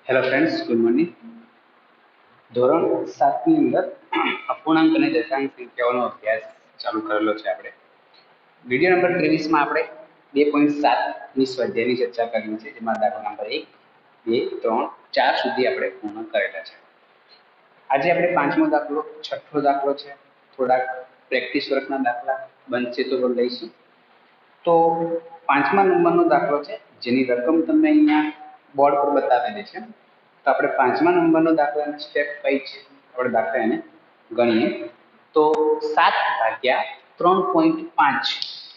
Hello friends, good morning. ધોરણ 7ની અંદર અપૂર્ણાંક અને દશાંશ સંખ્યાઓનો અભ્યાસ ચાલુ કરેલો છે. આપણે વિડીયો નંબર 23માં આપણે 2.7ની સ્વાધ્યાયની ચર્ચા કરી છે, જેમાં દાખલા નંબર 1, 2, 3, 4 સુધી આપણે પૂર્ણ કરેલા છે. આજે આપણે 5મો દાખલો, 6થો દાખલો છે. થોડાક પ્રેક્ટિસ વર્કના દાખલા બનશે તો લઈશું. તો 5મા નંબરનો દાખલો છે, જેની રકમ તમને અહીંયા બોર્ડ પર બતાવેલી છે. તો આપણે 5મા નંબરનો દાખલાની સ્ટેપ કઈ છે, આપણે દાખલા એને ગણીએ તો 7/3.5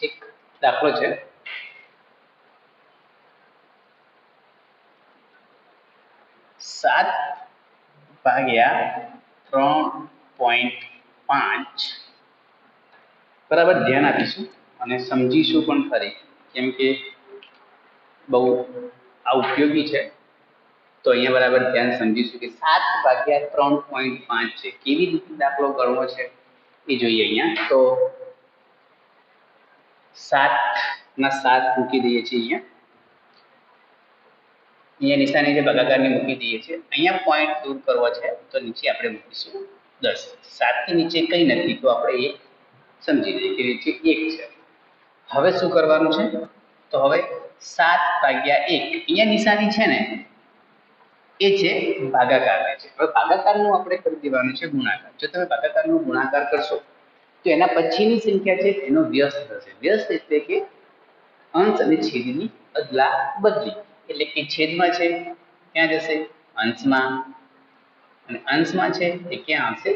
એક દાખલો છે. 7/3.5 બરાબર ધ્યાન આપીશું અને સમજીશું પણ ખરી, કેમ કે બહુ આ ઉપયોગી છે. તો અહીંયા બરાબર ધ્યાન સમજીશું કે 7/3.5 છે. કેવી રીતે દાખલો ગણવો છે એ જોઈએ. અહીંયા તો 7 ના 7 મૂકી દઈએ છીએ. અહીંયા નિશાની જે ભાગાકારની મૂકી દઈએ છીએ. અહીંયા પોઈન્ટ દૂર કરવો છે તો નીચે આપણે મૂકીશું 10. 7 થી નીચે કંઈ નથી તો આપણે એ સમજી લઈએ કે નીચે 1 છે. હવે શું કરવાનું છે? તો હવે 7/1 અહીંયા નિશાની છે ને, એ છે ભાગાકારની છે. હવે ભાગાકારનું આપણે કરી દેવાનું છે ગુણાકાર. જો તમે ભાગાકારનો ગુણાકાર કરશો તો એના પછીની સંખ્યા છે એનો વ્યસ્ત થશે. વ્યસ્ત એટલે કે અંશ અને છેદની અદલા બદલી. એટલે કે છેદમાં છે ક્યાં જશે? અંશમાં. અને અંશમાં છે એ ક્યાં આવશે?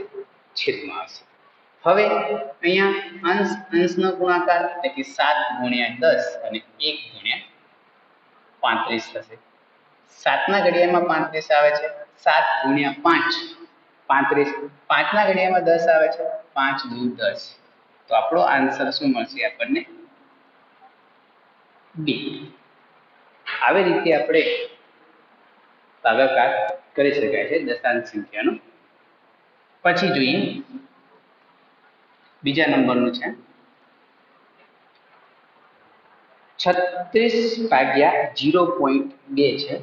છેદમાં આવશે. હવે અહીંયા અંશનો ગુણાકાર એટલે કે 7 × 10 અને 1 × 35 થશે. 7ના ઘડિયામાં 35 આવે છે. 7 × 5 35. 5ના ઘડિયામાં 10 આવે છે. 5 × 2 = 10. તો આપણો આન્સર શું મળશે આપણને? 2. આવી રીતે આપણે ભાગાકાર કરી શકાય છે દશાંશ સંખ્યાનો. પછી જોઈએ બીજા નંબરનું છે 36/0.2 છે.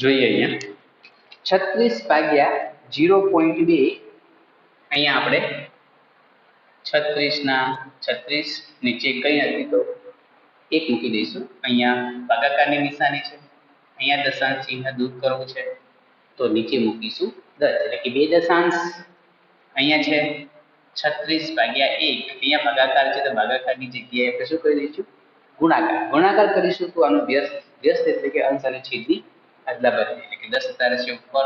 જોઈએ અહીંયા 36/0.2. અહીંયા આપણે 36 ના 36 નીચે કઈ નથી તો 1 મૂકી દઈશું. અહીંયા ભાગાકારની નિશાની છે, અહીંયા દશાંશ ચિહ્ન દૂર કરવું છે તો નીચે મૂકીશું 10. એટલે કે 2 દશાંશ અહીંયા છે 36/1. અહીંયા ભાગાકાર છે તો ભાગાકારની જગ્યાએ આપણે શું કરી દઈશું? ગુણાકાર કરીશું તો આનો વ્યસ્ત એટલે કે અંશ અને છેદની અદલા બદલી. એટલે કે 10 ઉતારશે ઉપર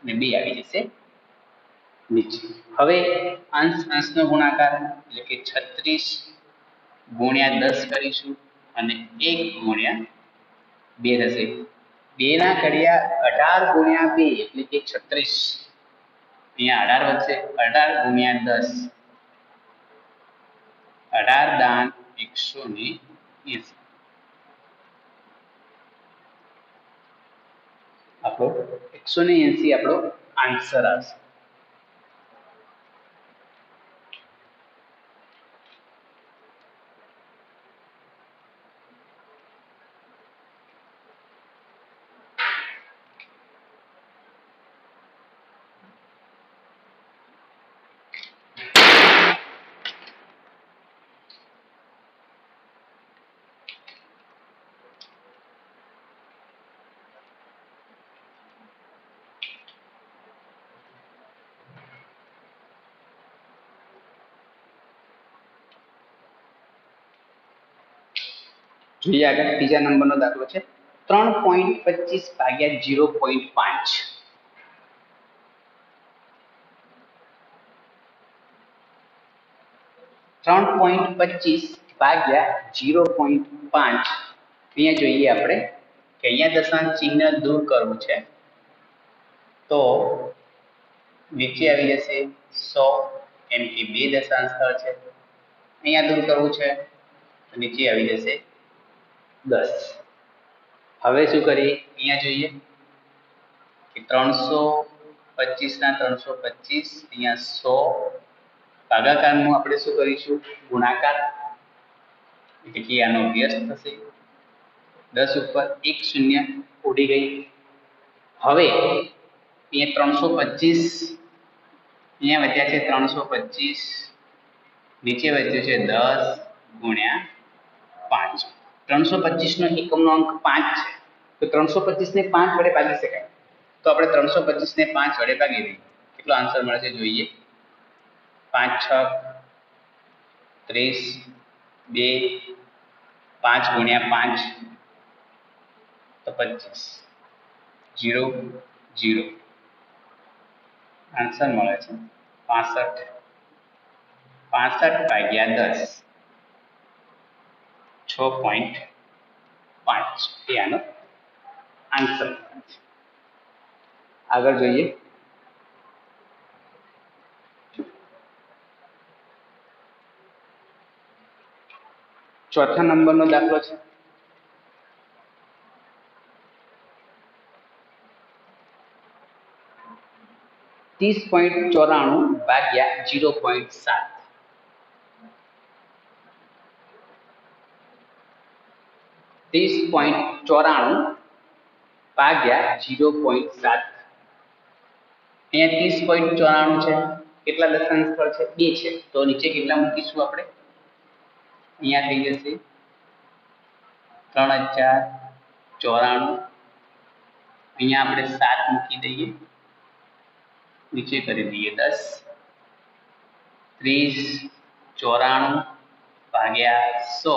અને 2 આવી જશે નીચે. હવે અંશનો ગુણાકાર એટલે કે 36 × 10 કરીશું અને 1 × 2 થશે. 2 ના ઘડિયા 18 × 2 એટલે કે 36. અહીંયા 18 વધશે. 18 × 10 18 દાન 180. આપણો 180 આપણો આન્સર આવશે. જોઈએ આગળ ત્રીજા નંબરનો દાખલો છે 3.25/0.5. 3.25/0.5. અહીંયા જોઈએ આપણે કે અહીંયા દશાંશ ચિહ્ન દૂર કરવું છે તો નીચે આવી જશે 100. કેમ કે 2 દશાંશ સ્થળ છે. અહીંયા દૂર કરવું છે તો નીચે આવી જશે 10. હવે શું કરીએ? અહીંયા જોઈએ કે 325 ના 325, અહીંયા 100 ભાગાકારનું આપણે શું કરીશું? ગુણાકાર, એટલે કે આનો વ્યસ્ત થશે. 10 ઉપર 1 શૂન્ય ઉડી ગઈ. હવે અહીંયા 325 અહીંયા વધ્યા છે 325, નીચે વધ્યું છે 10 ગુણ્યા 5. 325 નો એકમનો અંક 5 છે, તો 325 ને 5 વડે ભાગી શકાય. તો આપણે 325 ને 5 વડે ભાગી દઈએ. કેટલો આન્સર મળે છે જોઈએ. 5 6 30, 2 5 ગુણ્યા 5 તો 25, 0 0 આન્સર મળે છે 65. 65 ભાગ્યા 10 6.5 એ આનો આન્સર મળે છે. આગળ જોઈએ. ચોથા નંબરનો દાખલો છે. $30.94 ભાગ્યા 0.7. 30.94 ભાગ્યા 0.7. અહીંયા 30.94 છે. કેટલા દશાંશ સ્થળ છે? 2 છે. તો નીચે કેટલા મૂકીશું આપણે? અહીંયા થઈ જશે 3094. અહીંયા આપણે 7 મૂકી દઈએ, નીચે કરી દઈએ 10. 3094 ભાગ્યા 100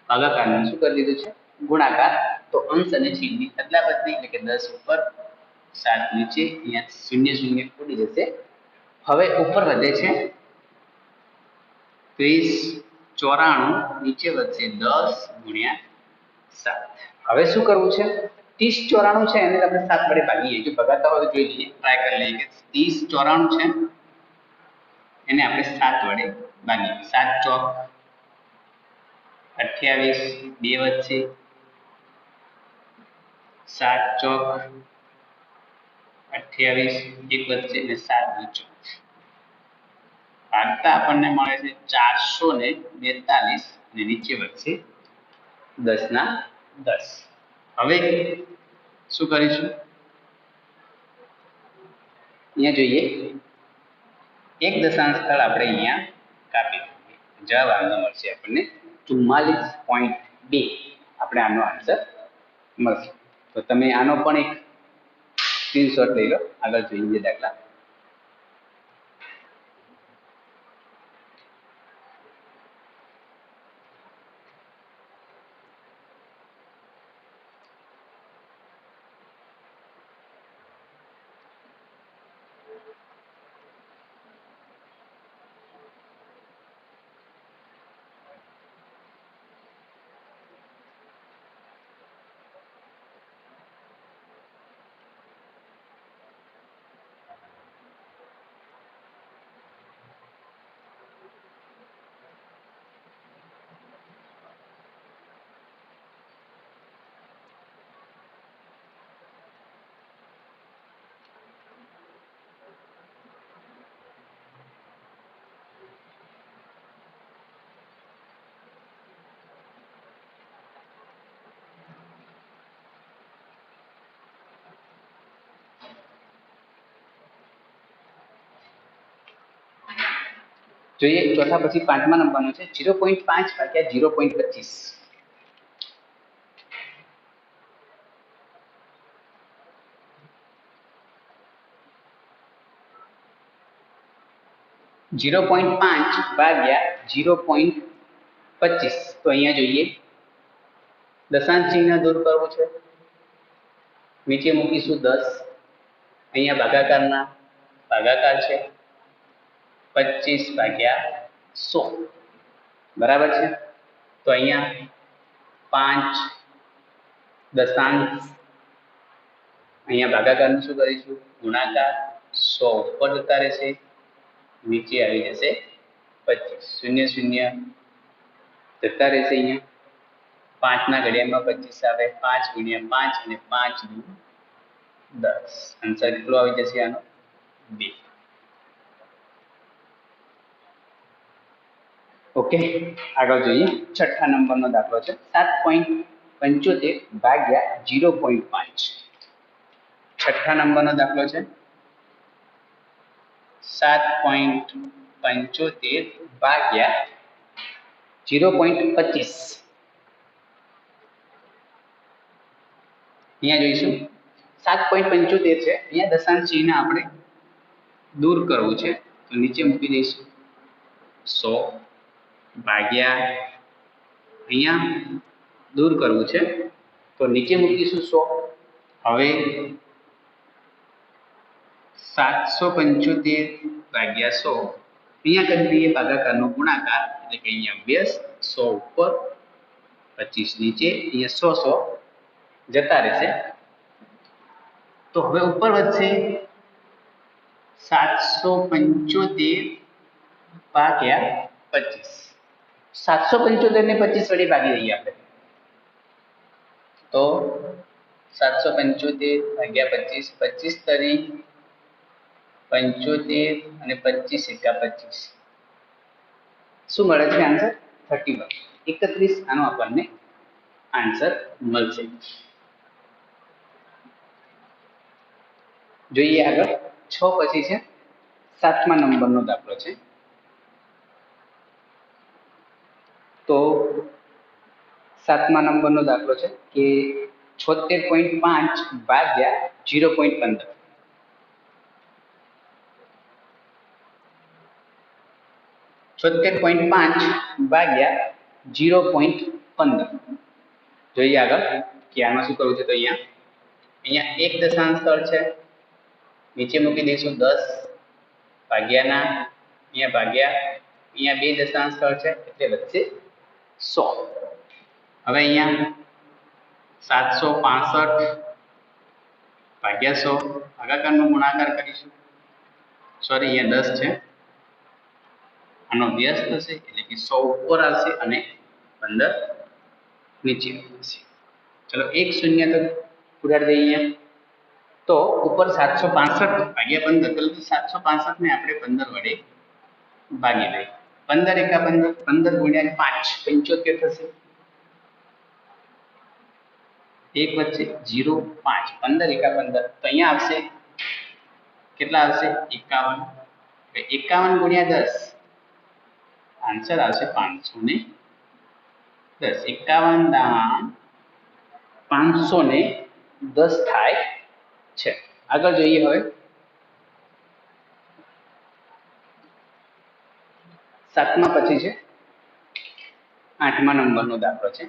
ભાગાકારનું શું કરી દીધું છે? ગુણાકાર. તો અંશ અને છેદની અદલા બદલી, એટલે કે 10 ઉપર 7 નીચે, અહીંયા શૂન્ય શૂન્ય ઉડી જશે. હવે ઉપર વધે છે 3094, નીચે વધશે 10 ગુણ્યા 7. હવે શું કરવું છે? 3094 છે એને આપણે 7 વડે ભાગીએ. જો ભગાતા હોય તો જોઈ લઈએ, ટ્રાય કરી લઈએ કે 3094 છે એને આપણે 7 વડે ભાગીએ. 7 ચોક 28, 2 વચ્ચે 7 ચોક 28, 1 વચ્ચે અને 7 નો ચોક. ભાગતા આપણને મળે છે 442 અને નીચે વધશે 10 ના 10. હવે શું કરીશું? અહીંયા જોઈએ, એક દશાંશ સ્થળ આપણે અહીંયા કાપી દઈએ. જવાબ આનો મળશે આપણને 44.2. આપણે આનો આન્સર મળશે. તો તમે આનો પણ એક સ્ક્રીનશોટ લઈ લો. આગળ જોઈએ દાખલા. જોઈએ ચોથા પછી પાંચમા નંબરનો છે 0.5 ભાગ્યા 0.25. 0.5 ભાગ્યા 0.25. તો અહીંયા જોઈએ, દશાંશ ચિહ્ન દૂર કરવું છે, નીચે મૂકીશું 10. અહીંયા ભાગાકારના ભાગાકાર છે 25 ભાગ્યા 100 બરાબર છે. તો અહીંયા 5 દશાંશ, અહીંયા ભાગાકારનું શું કરીશું? ગુણાકાર. 100 ઉપર જતા રહેશે, નીચે આવી જશે 25. શૂન્ય શૂન્ય જતા રહેશે. અહીંયા 5 ના ઘડિયામાં 25 આવે, 5 ગુણ્યા 5 અને 5 દુ 10. આન્સર કેટલો આવી જશે આનો? 2. ઓકે, આગળ જોઈએ. છઠ્ઠા નંબરનો દાખલો છે 7.75 ભાગ્યા 0.5. છઠ્ઠા નંબરનો દાખલો છે 7.75 ભાગ્યા 0.25. અહીંયા જોઈશું 7.75 છે. અહીંયા દશાંશ ચિહ્ન આપણે દૂર કરવું છે, તો નીચે મૂકી દઈશું 100 ભાગ્યા, અહીંયા દૂર કરવું છે તો નીચે મૂકીશું 100. હવે 775 ભાગ્યા 100, અહીંયા કરી દઈએ ભાગાકારનો ગુણાકાર, એટલે કે અહીંયા 2 100 ઉપર 25 નીચે, અહીંયા 100 જતા રહેશે. તો હવે ઉપર વધશે 775 ભાગ્યા 25. 775 ને 25 વડે ભાગી દઈએ આપણે, તો 775 ભાગ્યા 25, 25 તરી 75 અને 25 એકા 25, શું મળે છે આન્સર? 31. 31 આનો આપણને આન્સર મળશે. જોઈએ આગળ. 6 પછી છે 7મા નંબરનો દાખલો છે. તો 7મા નંબરનો દાખલો છે કે 76.5 ભાગ્યા 0.15. 76.5 ભાગ્યા 0.15. જોઈએ આગળ કે આમાં શું કરવું છે. તો અહીંયા એક દશાંશ સ્થળ છે, નીચે મૂકી દઈશું 10 ભાગ્યાના, અહીંયા ભાગ્યા, અહીંયા બે દશાંશ સ્થળ છે એટલે વચ્ચે 100. હવે અહીંયા 765 ભાગ્યા 100, ભાગાકારનો ગુણાકાર કરીશું. સોરી, અહીંયા 10 છે, આનો વ્યસ્ત થશે એટલે કે 100 ઉપર આવશે અને 15 નીચે આવશે. ચલો એક શૂન્ય તો ઉડાડી દઈએ. તો ઉપર 765 ભાગ્યા 15, એટલે 765 ને આપણે 15 વડે ભાગી દઈએ. 15 એકા 15, 15 ગુણ્યા 5 75 થશે. એક વચ્ચે 0 5, 15 એકા 15, તો અહીંયા આવશે કેટલા આવશે? 51. 51 ગુણ્યા 10, આન્સર આવશે 510. 51 દાન 510 થાય છે. આગળ જોઈએ. હવે 7મા પછી છે 8મા નંબરનો દાખલો છે.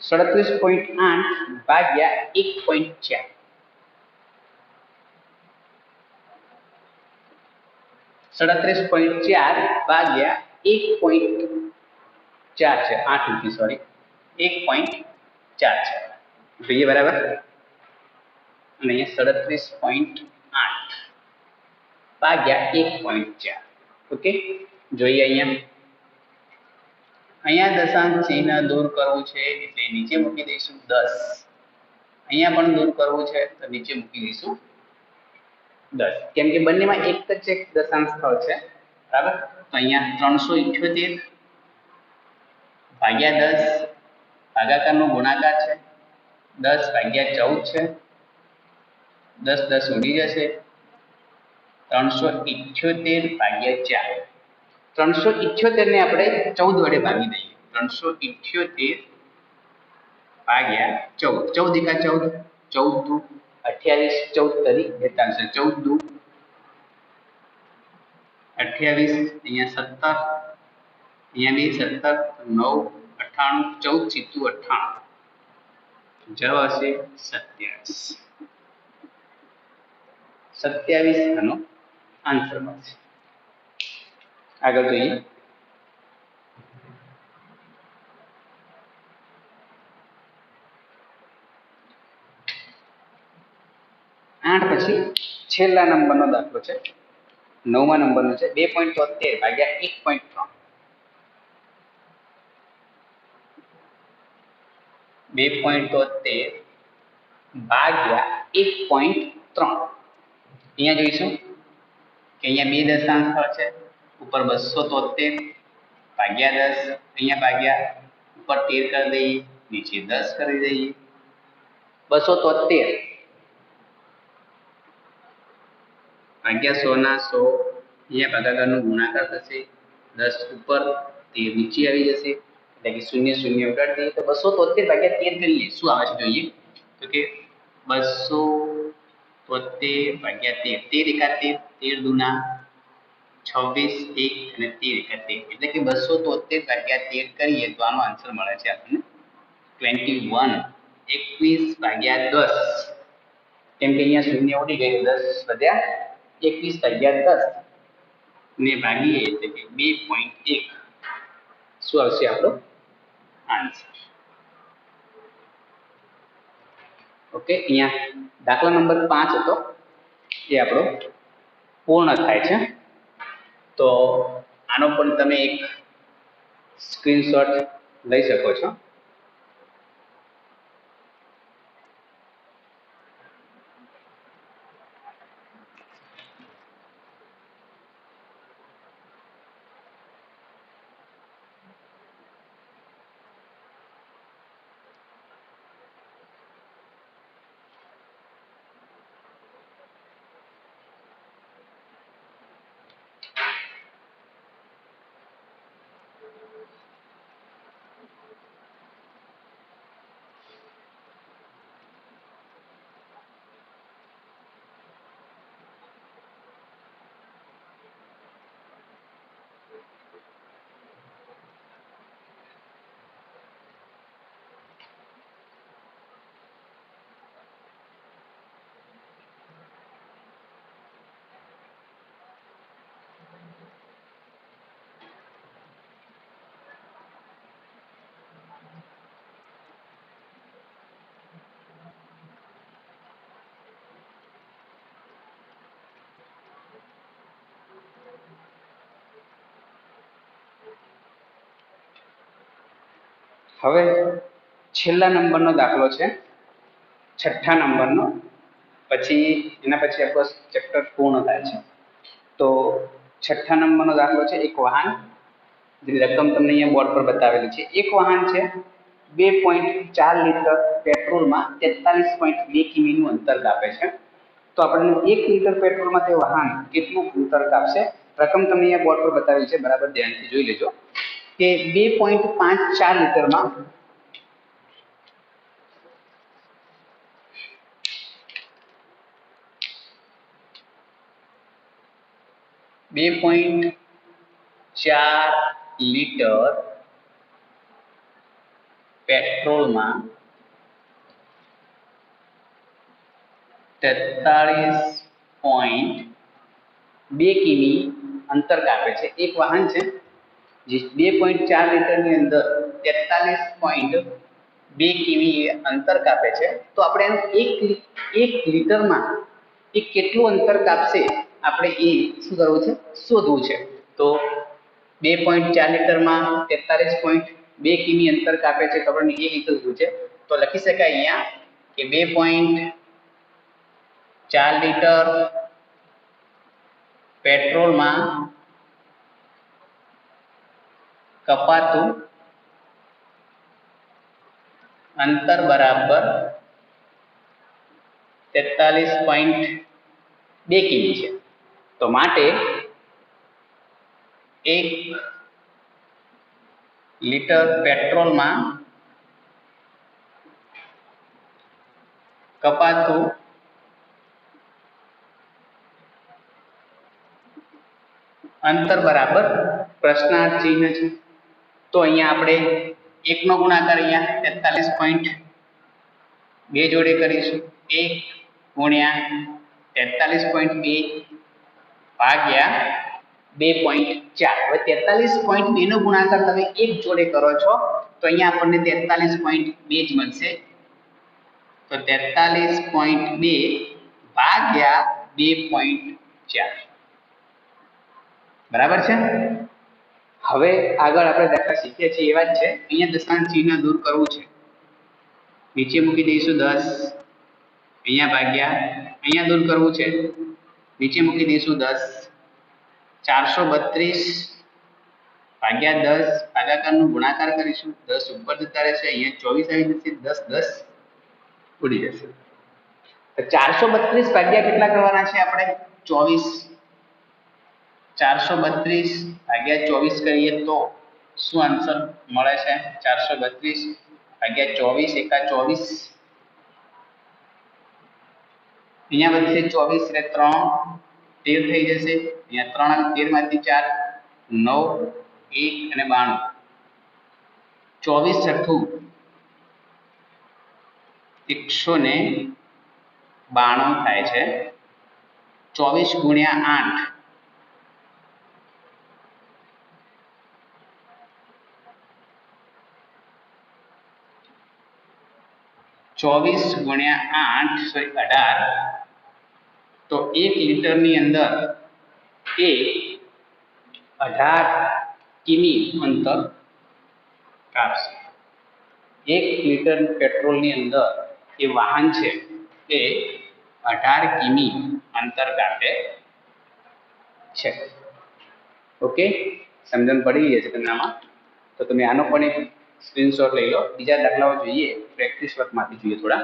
,8 ભાગ્યા 1.4. 37.4 ભાગ્યા 1.4 છે. 8 નથી, સોરી, 1.4 છે. જોઈએ બરાબર. અને અહીંયા 37.8 ભાગ્યા 1.4. ઓકે, જોઈએ અહીંયા દશાંશ ચિહ્ન દૂર કરવું છે એટલે નીચે મૂકી દઈશું 10. અહીંયા પણ દૂર કરવું છે તો નીચે મૂકી દઈશું 10, કેમ કે બંનેમાં એક જ એક દશાંશ સ્થળ છે. બરાબર. તો અહીંયા 378 ભાગ્યા 10, ભાગાકારનો ગુણાકાર છે, 10 ભાગ્યા 14 છે, 10 10 ઉડી જશે, 378 ભાગ્યા 4. 378 ને આપણે 14 વડે ભાગી દઈએ. 378 ભાગ્યા 14, 14 એકા 14, 14 દુ 28, 14 તરી 42, 14 દુ 28, અહીંયા 17, અહીંયા બી 17, 9 98, 14 સીધું 98, જવાબ હશે 27. 27 આનો આન્સર મળશે. આગળ જોઈએ. 8 પછી છેલ્લા નંબરનો દાખલો છે. 9મા નંબરનો છે 2.73 ભાગ્યા 1.3. 2.73 ભાગ્યા 1.3. અહીંયા જોઈશું કે અહીંયા બે દશાંશ સ્થળ છે, ઉપર 273 ભાગ્યા 10, અહીંયા ભાગ્યા ઉપર 13 કરી દઈએ, નીચે 10 કરી દઈએ. 273 ભાગ્યા 100 ના 100, અહીંયા ભાગાકારનો ગુણાકાર થશે, 10 ઉપર 13 નીચે આવી જશે, એટલે કે 0 0 ઉડાડી દઈએ તો 273 ભાગ્યા 13 કરીએ શું આવે છે જોઈએ તો કે 273 ભાગ્યા 13, 13 એકા 13, 13 દુના 26, 1 અને 13 એકા 13, એટલે કે 273 ભાગ્યા 13 કરીએ તો આનો આન્સર મળે છે આપણને 21. 21 ભાગ્યા 10, કેમ કે અહીંયા શૂન્ય ઉડી ગયું, 10 વધ્યા, 21 ભાગ્યા 10 ને ભાગીએ એટલે કે 2.1. શું આવશે આપણો આન્સર? ઓકે, અહીંયા દાખલા નંબર 5 હતો એ આપણો પૂર્ણ થાય છે. તો આનો પણ તમે એક સ્ક્રીનશોટ લઈ શકો છો. હવે છેલ્લા નંબરનો દાખલો છે, છઠ્ઠા નંબરનો, પછી એના પછી આપણો ચેપ્ટર પૂર્ણ થાય છે. તો છઠ્ઠા નંબરનો દાખલો છે, એક વાહન, જેની રકમ તમને અહીંયા બોર્ડ પર બતાવેલી છે. એક વાહન છે 2.4 લીટર પેટ્રોલમાં 43.2 કિમીનું અંતર કાપે છે. તો આપણને 1 લીટર પેટ્રોલમાં તે વાહન કેટલું અંતર કાપશે? રકમ તમને અહીંયા બોર્ડ પર બતાવેલી છે, બરાબર ધ્યાનથી જોઈ લેજો કે 2.54 લીટરમાં 2.4 લીટર પેટ્રોલમાં 43.2 કિમી અંતર કાપે છે. એક વાહન છે જે 2.4 લીટરની અંદર 43.2 કિમી અંતર કાપે છે. તો આપણે એનું એક લીટરમાં એ કેટલું અંતર કાપશે આપણે એ શું કરવું છે? શોધવું છે. તો 2.4 લીટરમાં 43.2 કિમી અંતર કાપે છે તો આપણને એ લીટર શું છે? તો લખી શકાય અહીંયા કે 2.4 લીટર પેટ્રોલમાં કપાતું અંતર બરાબર 43.2 કિમી છે. તો માટે 1 લીટર પેટ્રોલમાં કપાતું અંતર બરાબર પ્રશ્નાર્થ ચિહ્ન છે. તો અહીંયા આપણે 1 નો ગુણાકાર અહીંયા 43.2 જોડે કરીશું. 1 ગુણ્યા 43.2 ભાગ્યા 2.4. હવે 43.2 નો ગુણાકાર તમે 1 જોડે કરો છો તો અહીંયા આપણને 43.2 જ મળશે. તો 43.2 ભાગ્યા 2.4 બરાબર છે. હવે આગળ આપણે દાખલા શીખીએ છીએ એવા જ છે. અહીંયા દશાંશ ચિહ્ન દૂર કરવું છે. નીચે મૂકી દઈશું 10, અહીંયા ભાગ્યા, અહીંયા દૂર કરવું છે, નીચે મૂકી દઈશું 10, 432 ભાગ્યા 10, ભાગાકારનો ગુણાકાર કરીશું, 10 ઉપર જતા રહેશે, અહીંયા 24 આવી જશે, 10 10 ઉડી જશે. તો 432 ભાગ્યા કેટલા કરવાના છે આપણે? 24. 432 ભાગ્યા 24 કરીએ તો શું આન્સર મળે છે? 432 ભાગ્યા 24 એકા 24, અહીંયા વધશે 24 એટલે 3 13 થઈ જશે, અહીંયા 3 13 માંથી 4 9 1 અને 92, 24 છઠ્ઠું 192 થાય છે. 24 ગુણ્યા 8 24 ગુણ્યા 8 સોરી 18, તો 1 લીટરની અંદર એ 18 કિમી અંતર કાપશે. 1 લીટર પેટ્રોલની અંદર એ વાહન છે એ 18 કિમી અંતર કાપે છે. ઓકે, સમજણ પડી ગઈ છે તમને આમાં? તો તમે આનો પણ એક સ્ક્રીનશોટ લઈ લો. બીજા દાખલાઓ જોઈએ, પ્રેક્ટિસ વર્કમાંથી જોઈએ થોડા.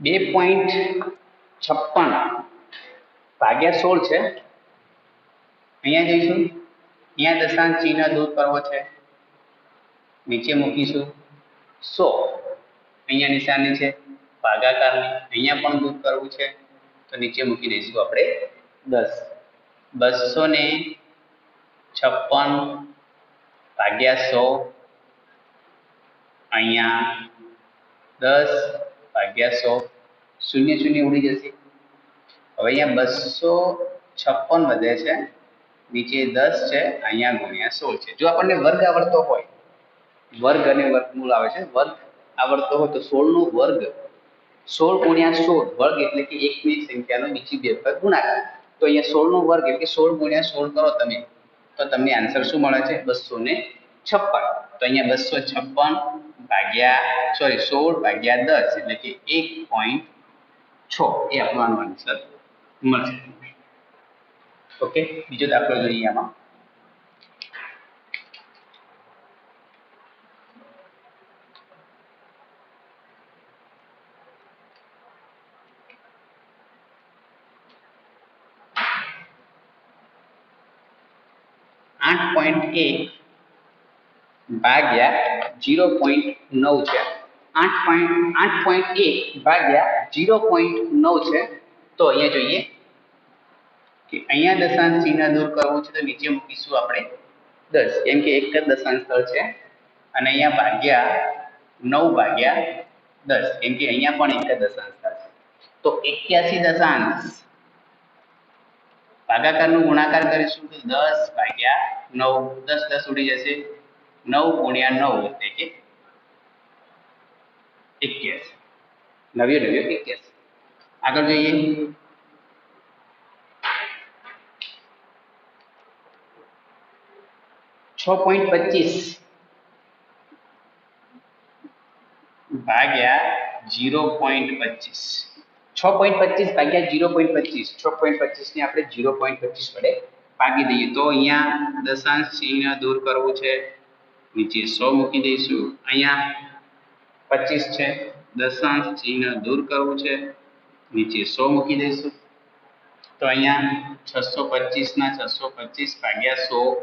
બે 2.56 ભાગ્યા 16 છે. અહીંયા જઈશું, અહીંયા દશાંશ ચિહ્ન દૂર કરવો છે, નીચે મૂકીશું 100, અહીંયા નિશાની છે ભાગાકારની, અહીંયા પણ દૂર કરવું છે તો નીચે મૂકી દઈશું આપણે 10. 256 ભાગ્યા 100, અહીંયા 10 ભાગ્યા 100, શૂન્ય શૂન્ય ઉડી જશે. હવે અહીંયા 256 વધે છે, નીચે 10 છે, અહીંયા ગુણ્યા 16 છે. જો આપણને વર્ગ આવડતો હોય, વર્ગ અને વર્ગમૂળ આવે છે, વર્ગ આવડતો હોય તો 16 નો વર્ગ, 16 ગુણ્યા 16, વર્ગ એટલે કે એકની સંખ્યાનો બીજી બે વખત ગુણાકાર. તો અહીંયા 16 નો વર્ગ એટલે કે 16 ગુણ્યા 16 કરો તમે, તો તમને આન્સર શું મળે છે? 256. તો અહીંયા 256 ભાગ્યા 16 ભાગ્યા 10 એટલે કે 1.6 એ આપણો આન્સર મળશે. ઓકે, બીજો દાખલો જોઈએ આમાં. ભાગ્યા 0.9 છે. 8.1 ભાગ્યા 0.9 છે. તો અહીંયા જોઈએ કે અહીંયા દશાંશ ચિહ્ન દૂર કરવું છે તો નીચે મૂકીશું આપણે 10, કેમ કે એક જ દશાંશ સ્થળ છે, અને અહીંયા ભાગ્યા 9 ભાગ્યા 10, કેમ કે અહીંયા પણ એક જ દશાંશ સ્થળ છે. તો 81 દશાંશ, ભાગાકારનો ગુણાકાર કરીશું તો 10 ભાગ્યા 9, 10 10 ઉડી જશે, 9 ગુણ્યા 9 એટલે કે 81, 81. આગળ જોઈએ. .25 ભાગ્યા 0.25, 6.25 ભાગ્યા 0.25, 6.25 ને આપણે 0.25 વડે ભાગી દઈએ તો અહીંયા દશાંશ ચિહ્ન દૂર કરવું છે, નીચે 100 મૂકી દઈશું, અહીંયા 25 છે, દશાંશ ચિહ્ન દૂર કરવું છે, નીચે 100 મૂકી દઈશું, તો અહીંયા 625 ના 625 ભાગ્યા 100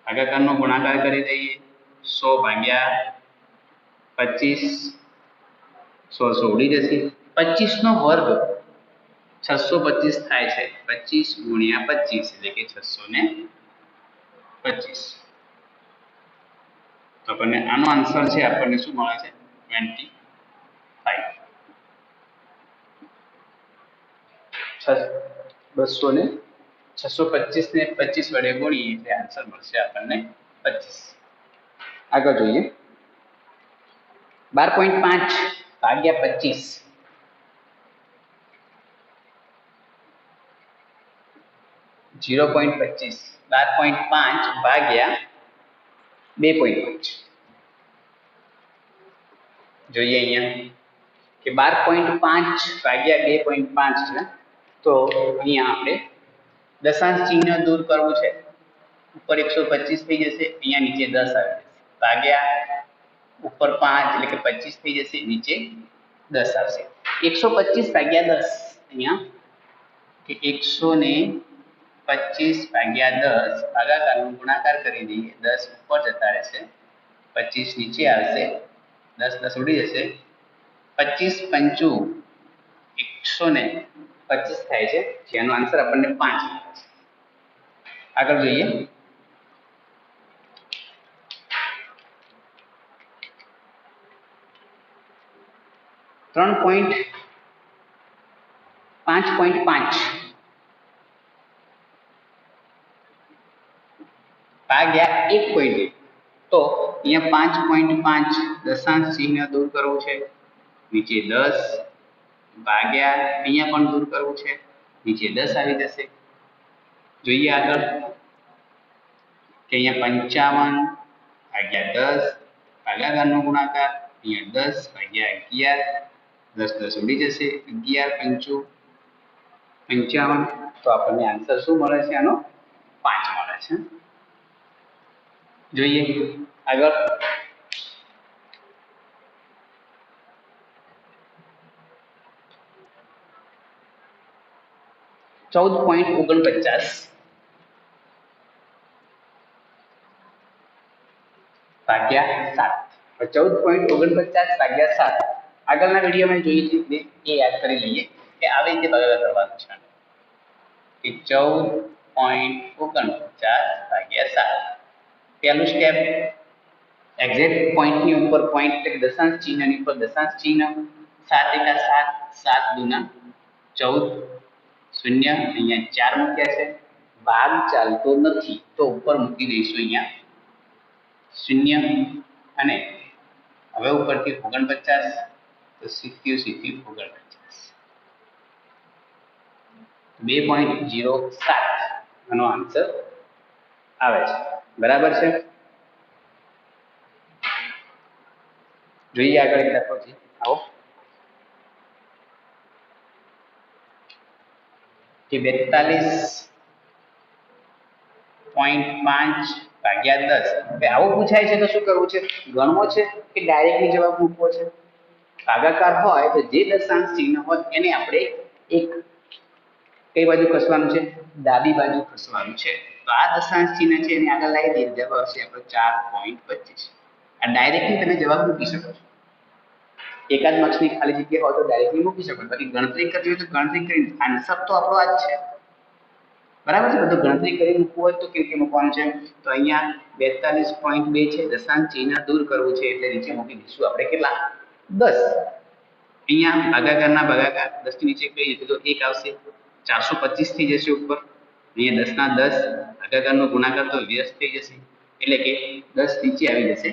ભાગાકારનો ગુણાકાર કરી દઈએ 100 ભાગ્યા 25 100 ઉડી જશે 25 નો વર્ગ 625 થાય છે 25 ગુણ્યા 25 એટલે કે 625 તો આપણને આનો આન્સર છે આપણને શું મળે છે 25 200 ને 625 ને 25 વડે ગુણીએ એટલે આન્સર મળશે આપણને 25 આગળ જોઈએ 12.5 ભાગ્યા 25 0.25 12.5 ભાગ્યા 2.5 જોઈએ અહીંયા કે 12.5 ભાગ્યા 2.5 છે તો અહીંયા આપણે દશાંશ ચિહ્ન દૂર કરવું છે ઉપર 125 થઈ જશે અહીંયા નીચે 10 આવી જશે ભાગ્યા ઉપર 5 એટલે કે 25 થઈ જશે નીચે 10 આવશે 125 ભાગ્યા 10 અહીંયા કે 125 ભાગ્યા 10 ભાગાકારનો ગુણાકાર કરી દઈએ 10 ઉપર જતા રહેશે 25 નીચે આવશે 10 10 ઉડી જશે 25 પંચું 125 થાય છે જેનો આન્સર આપણને 5 મળે છે આગળ જોઈએ 5.5 ભાગ્યા 1.1 તો અહીંયા 5.5 દશાંશ ચિહ્ન દૂર કરવું છે નીચે 10 ભાગ્યા અહીંયા પણ દૂર કરવું છે નીચે 10 આવી જશે જોઈએ આગળ કે અહીંયા 55 ભાગ્યા 10 ભાગાકારનો ગુણાકાર અહીંયા 10 ભાગ્યા 11 10 10 ઉડી જશે 11 પંચું 55 તો આપણને આન્સર શું મળે છે આનો 5 મળે છે જોઈએ આગળ 14.49 ભાગ્યા 7 14.49 ભાગ્યા 7 આગળના વિડીયોમાં જોઈએ છીએ એ યાદ કરી લઈએ કે આવી રીતે ભાગાકાર કરવાનો છે કે 14.49 ભાગ્યા 7 પહેલું સ્ટેપ એક્ઝેક્ટ પોઈન્ટની ઉપર પોઈન્ટ એટલે દશાંશ ચિહ્નની ઉપર દશાંશ ચિહ્ન 7 × 7 7 દુના 14 શૂન્ય અહીંયા 4 મૂક્યા છે ભાગ ચાલતો નથી તો ઉપર મૂકી દઈશું અહીંયા શૂન્ય અને હવે ઉપરથી 49 તો સીધું 49 2.07 આનો આન્સર આવે છે બરાબર છે જોઈએ આગળ એક દાખલો છે આવો કે 42.5 ભાગ્યા 10 હવે આવું પૂછાય છે તો શું કરવું છે ગણવો છે કે ડાયરેક્ટલી જવાબ મૂકવો છે ભાગાકાર હોય તો જે દશાંશ ચિહ્ન હોય એને આપણે એક કઈ બાજુ ખસવાનું છે ડાબી બાજુ ખસવાનું છે તો આ દશાંશ ચિહ્ન છે એને આગળ લાવી દઈએ જવાબ આવશે આપણો 4.25 આ ડાયરેક્ટલી તમે જવાબ મૂકી શકો છો એકાદ માર્ક્સની ખાલી જગ્યા હોય તો ડાયરેક્ટલી મૂકી શકો બાકી ગણતરી કરવી હોય તો ગણતરી કરીને આન્સર તો આપણો આ જ છે બરાબર છે બધું ગણતરી કરી મૂકવું હોય તો કેવી રીતે મૂકવાનું છે તો અહીંયા 42.2 છે દશાંશ ચિહ્ન દૂર કરવું છે એટલે નીચે મૂકી દઈશું આપણે કેટલા 10 અહીંયા ભાગાકારના ભાગાકાર 10 ની નીચે કઈ જશે તો 1 આવશે 425 થઈ જશે ઉપર અહીંયા 10 ના 10 ભાગાકારનો ગુણાકાર તો વ્યસ્ત થઈ જશે એટલે કે 10 નીચે આવી જશે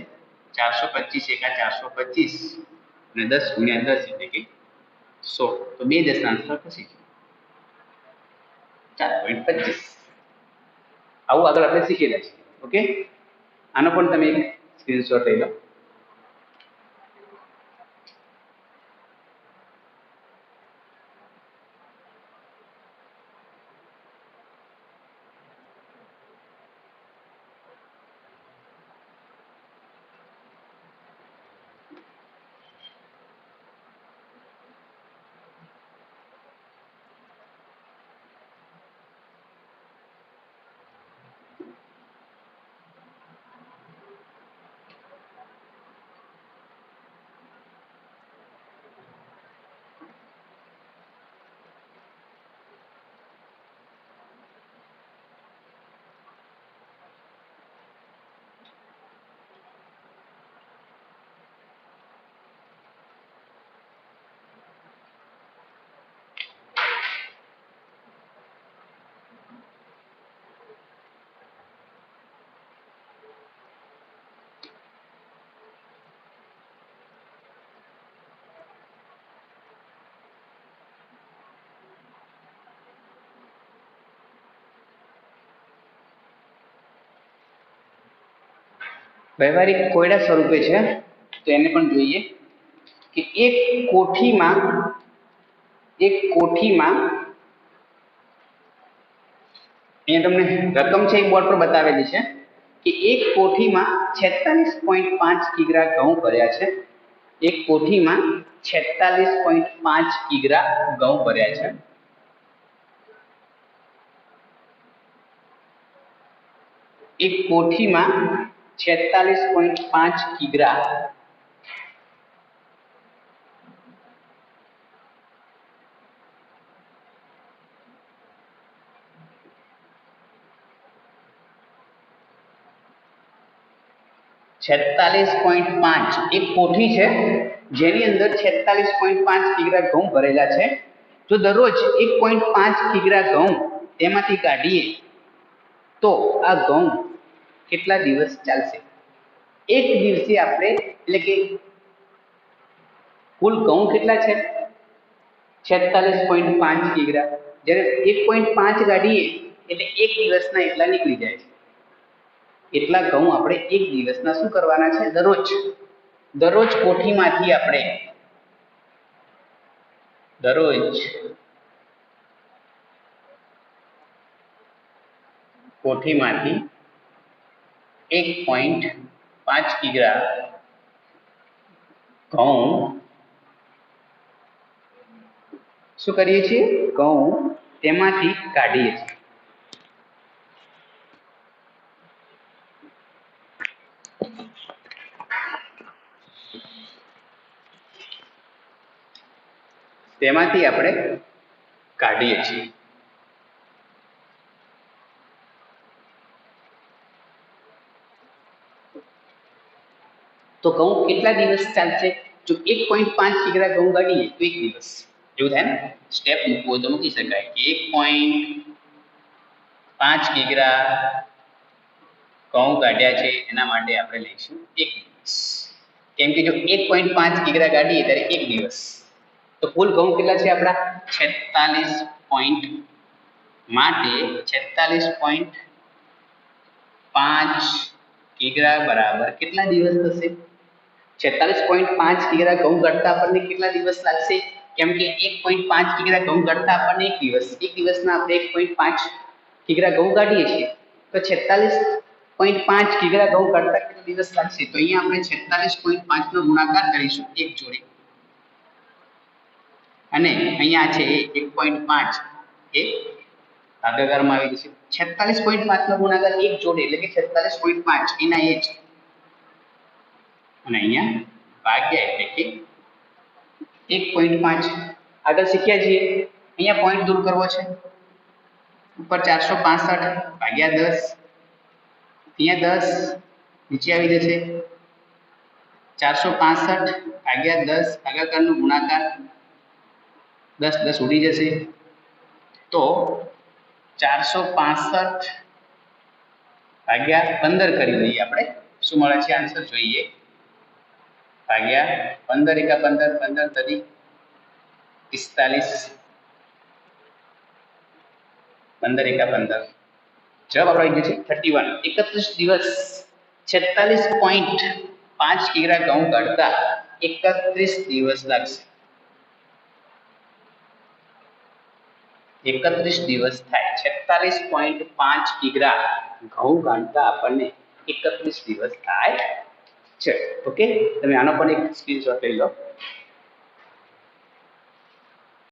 425 એકા 425 અને 10 ગુણ્યા 10 એટલે કે 100 તો બે દશાંશ થશે 4.25 આવું આગળ આપણે શીખેલા છીએ ઓકે આનો પણ તમે એક સ્ક્રીનશોટ લઈ લો વ્યવહારિક કોયડા સ્વરૂપે છે, તો એને પણ જોઈએ કે એક કોઠીમાં અહીંયા તમને રકમ છે એક બોર્ડ પર બતાવેલી છે કે એક કોઠીમાં 46.5 કિગ્રા ઘઉં ભર્યા છે. એક કોઠીમાં 46.5 કિગ્રા ઘઉં ભર્યા છે. એક કોઠીમાં 46.5 કિગ્રા એક કોઠી છે જેની અંદર 46.5 કિગ્રા ઘઉં ભરેલા છે. જો દરરોજ 1.5 કિગ્રા ઘઉં તેમાંથી કાઢીએ તો આ ઘઉં કેટલા દિવસ ચાલશે? એક દિવસે આપણે એટલે કે કુલ ઘઉં કેટલા છે? 46.5 કિગ્રા. જ્યારે 1.5 કાઢીએ એટલે એક દિવસના એટલા નીકળી જાય છે. એટલા ઘઉં આપણે એક દિવસના શું કરવાના છે? દરરોજ કોઠીમાંથી આપણે દરરોજ કોઠીમાંથી 1.5 કિગ્રા ઘઉં શું કરીએ છીએ? ઘઉં તેમાંથી કાઢીએ છીએ. તેમાંથી આપણે કાઢીએ છીએ. તો ઘઉં કેટલા દિવસ ચાલશે? જો 1.5 કિગ્રા ઘઉં કાઢીએ તો એક દિવસ. એવું થાય ને? સ્ટેપ મૂકવો તો મૂકી શકાય કે 1.5 કિગ્રા ઘઉં કાઢ્યા છે એના માટે આપણે લઈશું એક દિવસ. કેમ કે જો 1.5 કિગ્રા કાઢીએ ત્યારે એક દિવસ. તો કુલ ઘઉં કેટલા છે આપણા? 46 માટે 46.5 કિગ્રા બરાબર કેટલા દિવસ થશે? 46.5 કિગ્રા ઘઉં કાઢતા આપણને કેટલા દિવસ લાગશે? કેમ કે 1.5 કિગ્રા ઘઉં કાઢતા આપણને એક દિવસ. એક દિવસના આપણે 1.5 કિગ્રા ઘઉં કાઢીએ છીએ તો 46.5 કિગ્રા ઘઉં કાઢતા કેટલા દિવસ લાગશે? તો અહીંયા આપણે 46.5 નો ગુણાકાર કરીશું એક જોડે અને અહીંયા છે 1.5 એ ભાગાકારમાં આવી જશે. 46.5 નો ગુણાકાર એક જોડે એટલે કે 46.5 એના એ જ અને અહીંયા ભાગ્યા એટલે કે 1.5. આગળ શીખ્યા છીએ. અહીંયા પોઈન્ટ દૂર કરવો છે. ઉપર 465 ભાગ્યા 10, અહીંયા 10 નીચે આવી જશે. 465 ભાગ્યા 10 ભાગાકારનો ગુણાકાર 10 ઉડી જશે. તો 465 ભાગ્યા 15 કરી દઈએ આપણે. શું મળે છે આન્સર જોઈએ. ભાગ્યા 15 એકા 15, 15 તરી 45, 15 એકા 15. જવાબ આપણે આવી ગયો છે 31. 31 દિવસ 46.5 કિગ્રા ઘઉં કાઢતા 31 દિવસ લાગશે. 31 દિવસ થાય. 46.5 કિગ્રા ઘઉં કાઢતા આપણને 31 દિવસ થાય છે. ઓકે, તમે આનો પણ એક સ્ક્રીનશોટ લઈ લો.